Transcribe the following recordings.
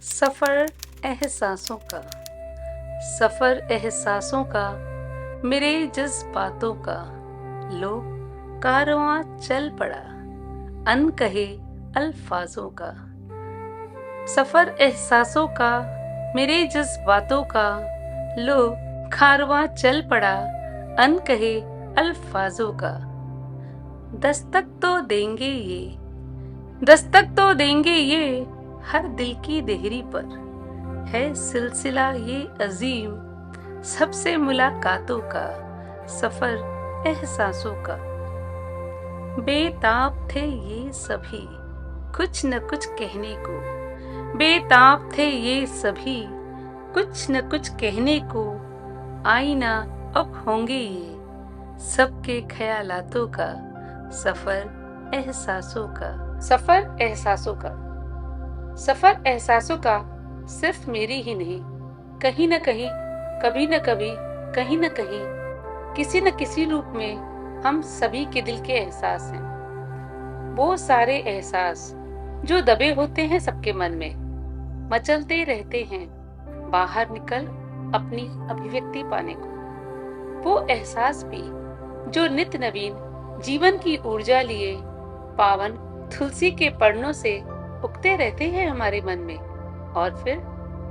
सफ़र एहसासों का। सफ़र एहसासों का, मेरे जज्बातों का। लो कारवां चल पड़ा अनकहे अल्फाजों का। सफ़र एहसासों का, मेरे जज्बातों का। लो कारवां चल पड़ा अनकहे अल्फाजों का। दस्तक तो देंगे ये, दस्तक तो देंगे ये हर दिल की देहरी पर। है सिलसिला ये अजीम सबसे मुलाकातों का। सफर एहसासों का। बेताब थे ये सभी कुछ न कुछ कहने को। बेताब थे ये सभी कुछ न कुछ कहने को। आईना अब होंगे ये सबके ख्यालातों का। सफर एहसासों का। सफर एहसासों का। सफर एहसासों का सिर्फ मेरी ही नहीं, कहीं न कहीं, कभी न कभी, कहीं न कहीं, किसी न किसी रूप में हम सभी के दिल के एहसास हैं। वो सारे एहसास जो दबे होते हैं सबके मन में, मचलते रहते हैं बाहर निकल अपनी अभिव्यक्ति पाने को। वो एहसास भी जो नित्य नवीन जीवन की ऊर्जा लिए पावन तुलसी के पन्नों से उगते रहते हैं हमारे मन में, और फिर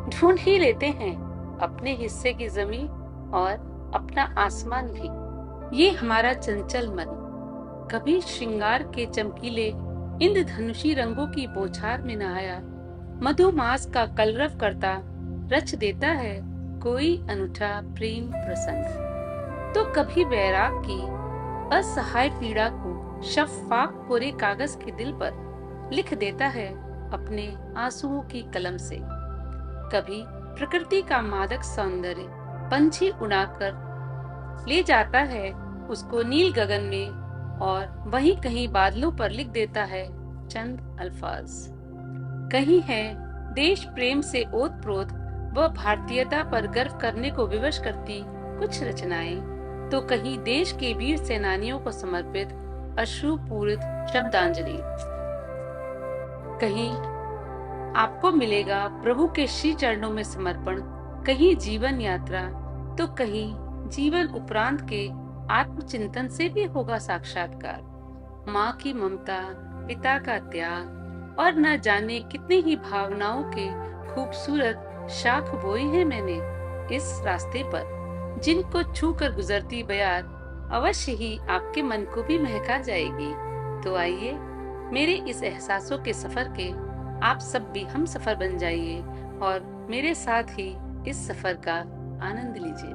ढूंढ ही लेते हैं अपने हिस्से की जमीन और अपना आसमान भी। ये हमारा चंचल मन कभी श्रृंगार के चमकीले इंद्रधनुषी रंगों की बौछार में नहाया मधुमास का कलरव करता रच देता है कोई अनूठा प्रेम प्रसंग। तो कभी बैराग की असहाय पीड़ा को शफ्फाफ कोरे कागज के दिल पर लिख देता है अपने आंसुओं की कलम से। कभी प्रकृति का मादक सौंदर्य पंछी उड़ाकर ले जाता है उसको नील गगन में, और वहीं कहीं बादलों पर लिख देता है चंद अल्फाज। कहीं है देश प्रेम से ओतप्रोत व भारतीयता पर गर्व करने को विवश करती कुछ रचनाएं, तो कहीं देश के वीर सेनानियों को समर्पित अश्रुपूरित श्रद्धांजलि। कहीं आपको मिलेगा प्रभु के श्री चरणों में समर्पण, कहीं जीवन यात्रा, तो कहीं जीवन उपरांत के आत्मचिंतन से भी होगा साक्षात्कार। माँ की ममता, पिता का त्याग और न जाने कितनी ही भावनाओं के खूबसूरत शाख बोए हैं मैंने इस रास्ते पर, जिनको छू कर गुजरती बयार अवश्य ही आपके मन को भी महका जाएगी। तो आइए मेरे इस एहसासों के सफर के आप सब भी हम सफर बन जाइए और मेरे साथ ही इस सफर का आनंद लीजिए।